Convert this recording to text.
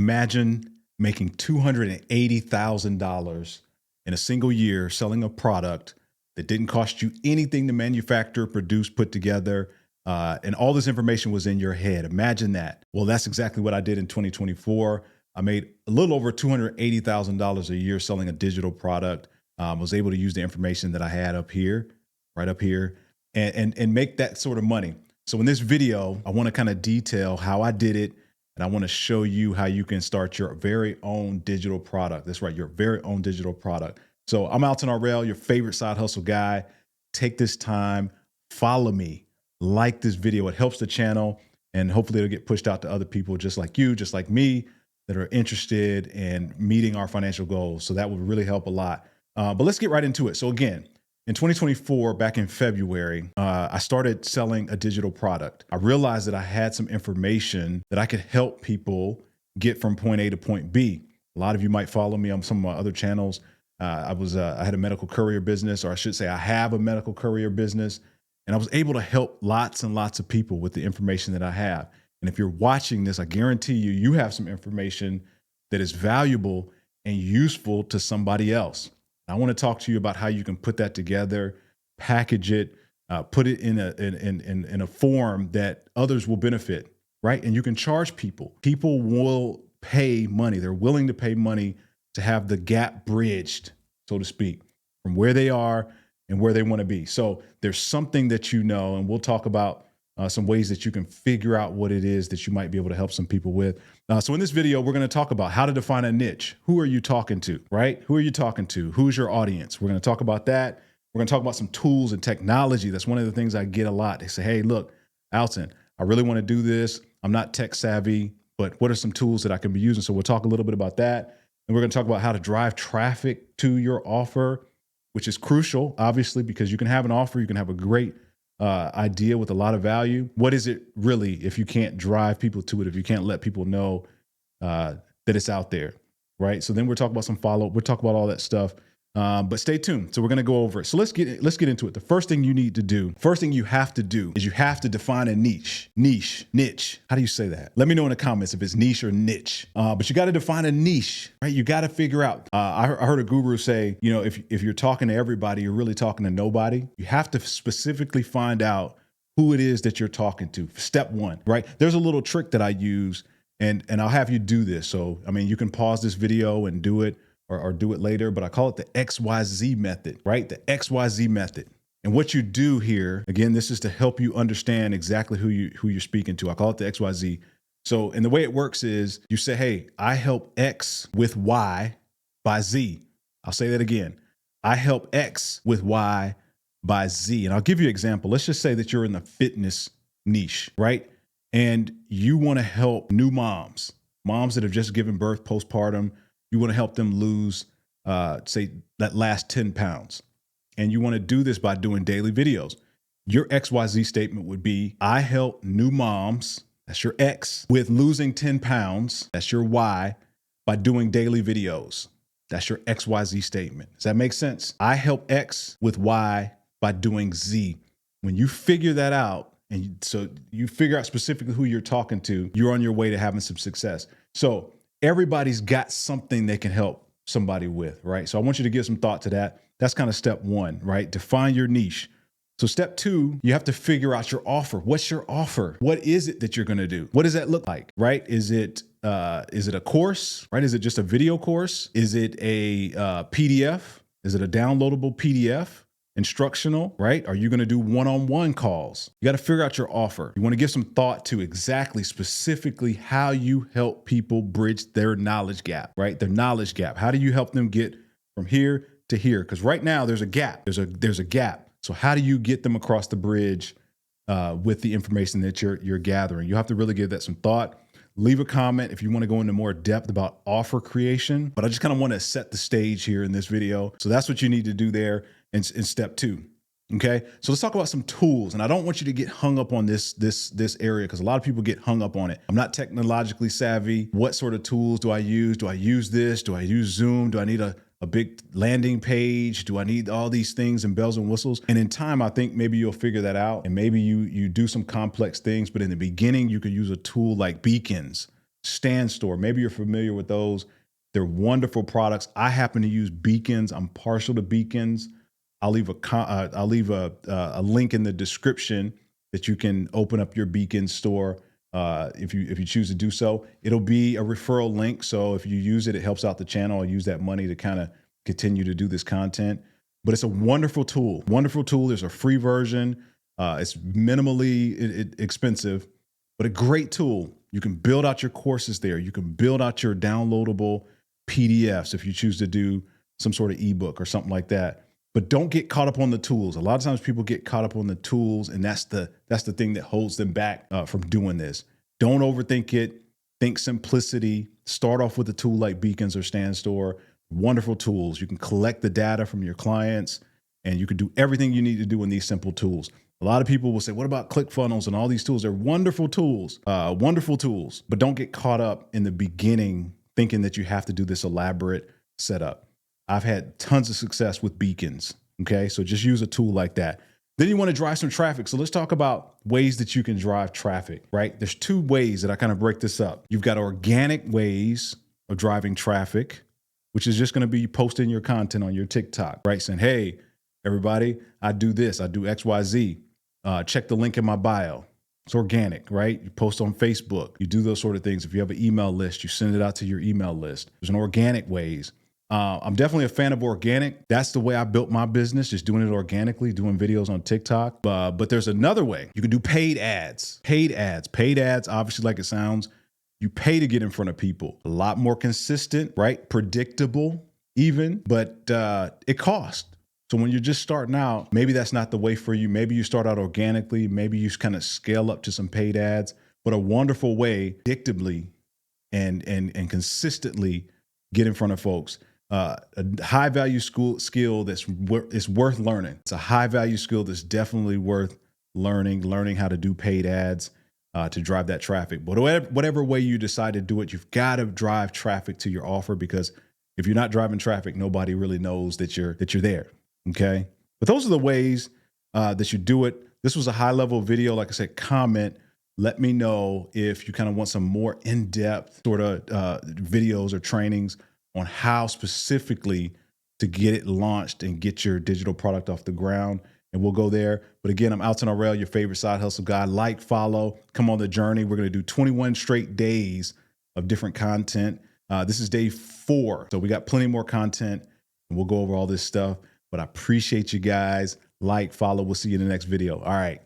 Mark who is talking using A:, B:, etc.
A: Imagine making $280,000 in a single year selling a product that didn't cost you anything to manufacture, produce, put together, and all this information was in your head. Imagine that. Well, that's exactly what I did in 2024. I made a little over $280,000 a year selling a digital product. Was able to use the information that I had up here, right up here, and make that sort of money. So in this video, I want to kind of detail how I did it. And I want to show you how you can start your very own digital product. That's right, your very own digital product. So I'm Alton Arell, your favorite side hustle guy. Take this time, follow me, like this video. It helps the channel, and hopefully it'll get pushed out to other people just like you, just like me, that are interested in meeting our financial goals. So that would really help a lot. But let's get right into it. So again, in 2024, back in February, I started selling a digital product. I realized that I had some information that I could help people get from point A to point B. A lot of you might follow me on some of my other channels. I had a medical courier business, or I should say I have a medical courier business, and I was able to help lots and lots of people with the information that I have. And if you're watching this, I guarantee you, you have some information that is valuable and useful to somebody else. I want to talk to you about how you can put that together, package it, put it in a form that others will benefit, right? And you can charge people. People will pay money. They're willing to pay money to have the gap bridged, so to speak, from where they are and where they want to be. So there's something that you know, and we'll talk about some ways that you can figure out what it is that you might be able to help some people with. So in this video, we're going to talk about how to define a niche. Who are you talking to, right? Who are you talking to? Who's your audience? We're going to talk about that. We're going to talk about some tools and technology. That's one of the things I get a lot. They say, hey, look, Alton, I really want to do this. I'm not tech savvy, but what are some tools that I can be using? So we'll talk a little bit about that. And we're going to talk about how to drive traffic to your offer, which is crucial, obviously, because you can have an offer, you can have a great idea with a lot of value. What is it really if you can't drive people to it, if you can't let people know that it's out there, right? So then we're talking about some follow-up. We'll talk about all that stuff, but stay tuned. So we're going to go over it. So let's get into it. The first thing you need to do, first thing you have to do is you have to define a niche. How do you say that? Let me know in the comments if it's niche or niche. But you got to define a niche, right? You got to figure out. I heard a guru say, you know, if you're talking to everybody, you're really talking to nobody. You have to specifically find out who it is that you're talking to. Step one, right? There's a little trick that I use, and I'll have you do this. So, I mean, you can pause this video and do it, or do it later, but I call it the XYZ method, right? The XYZ method. And what you do here, again, this is to help you understand exactly who you're speaking to. I call it the XYZ. So, and the way it works is you say, hey, I help X with Y by Z. I'll say that again. I help X with Y by Z. And I'll give you an example. Let's just say that you're in the fitness niche, right? And you want to help new moms that have just given birth, postpartum. You want to help them lose, say, that last 10 pounds. And you want to do this by doing daily videos. Your XYZ statement would be, I help new moms, that's your X, with losing 10 pounds, that's your Y, by doing daily videos. That's your XYZ statement. Does that make sense? I help X with Y by doing Z. When you figure that out, and so you figure out specifically who you're talking to, you're on your way to having some success. So everybody's got something they can help somebody with, right? So I want you to give some thought to that. That's kind of step one, right? Define your niche. So step two, you have to figure out your offer. What's your offer? What is it that you're going to do? What does that look like, right? Is it a course, right? Is it just a video course? Is it a PDF? Is it a downloadable PDF? Instructional, right? Are you going to do one-on-one calls? You got to figure out your offer. You want to give some thought to exactly, specifically how you help people bridge their knowledge gap, right? Their knowledge gap. How do you help them get from here to here? Because right now there's a gap. There's a gap. So how do you get them across the bridge with the information that you're gathering? You have to really give that some thought. Leave a comment if you want to go into more depth about offer creation. But I just kind of want to set the stage here in this video. So that's what you need to do there in step two. Okay, so let's talk about some tools. And I don't want you to get hung up on this area, because a lot of people get hung up on it. I'm not technologically savvy. What sort of tools do I use? Do I use this? Do I use Zoom? Do I need a big landing page? Do I need all these things and bells and whistles? And in time, I think maybe you'll figure that out, and maybe you do some complex things. But in the beginning, you could use a tool like Beacons. Stand Store. Maybe you're familiar with those. They're wonderful products. I happen to use Beacons. I'm partial to Beacons. I'll leave a link in the description that you can open up your Beacon store if you choose to do so. It'll be a referral link, so if you use it, it helps out the channel. I'll use that money to kind of continue to do this content. But it's a wonderful tool. Wonderful tool. There's a free version. It's minimally expensive, but a great tool. You can build out your courses there. You can build out your downloadable PDFs if you choose to do some sort of ebook or something like that. But don't get caught up on the tools. A lot of times people get caught up on the tools, and that's the thing that holds them back from doing this. Don't overthink it. Think simplicity. Start off with a tool like Beacons or Stand Store. Wonderful tools. You can collect the data from your clients, and you can do everything you need to do in these simple tools. A lot of people will say, what about ClickFunnels and all these tools? They're wonderful tools, but don't get caught up in the beginning thinking that you have to do this elaborate setup. I've had tons of success with Beacons. Okay. So just use a tool like that. Then you want to drive some traffic. So let's talk about ways that you can drive traffic, right? There's two ways that I kind of break this up. You've got organic ways of driving traffic, which is just going to be posting your content on your TikTok, right? Saying, hey, everybody, I do this, I do X, Y, Z. Check the link in my bio. It's organic, right? You post on Facebook, you do those sort of things. If you have an email list, you send it out to your email list. There's an organic ways. I'm definitely a fan of organic. That's the way I built my business, just doing it organically, doing videos on TikTok. But there's another way. You can do paid ads. Paid ads, obviously, like it sounds, you pay to get in front of people. A lot more consistent, right? Predictable even, but it costs. So when you're just starting out, maybe that's not the way for you. Maybe you start out organically. Maybe you kind of scale up to some paid ads, but a wonderful way, predictably and consistently get in front of folks. A high value skill that's worth learning. It's a high value skill that's definitely worth learning how to do paid ads to drive that traffic. But whatever way you decide to do it, you've got to drive traffic to your offer, because if you're not driving traffic, nobody really knows that you're there. Okay. But those are the ways that you do it. This was a high level video. Like I said, comment, let me know if you kind of want some more in-depth sort of videos or trainings on how specifically to get it launched and get your digital product off the ground. And we'll go there. But again, I'm Alton Aurel, your favorite side hustle guy. Like, follow, come on the journey. We're going to do 21 straight days of different content. This is day 4. So we got plenty more content, and we'll go over all this stuff. But I appreciate you guys. Like, follow. We'll see you in the next video. All right.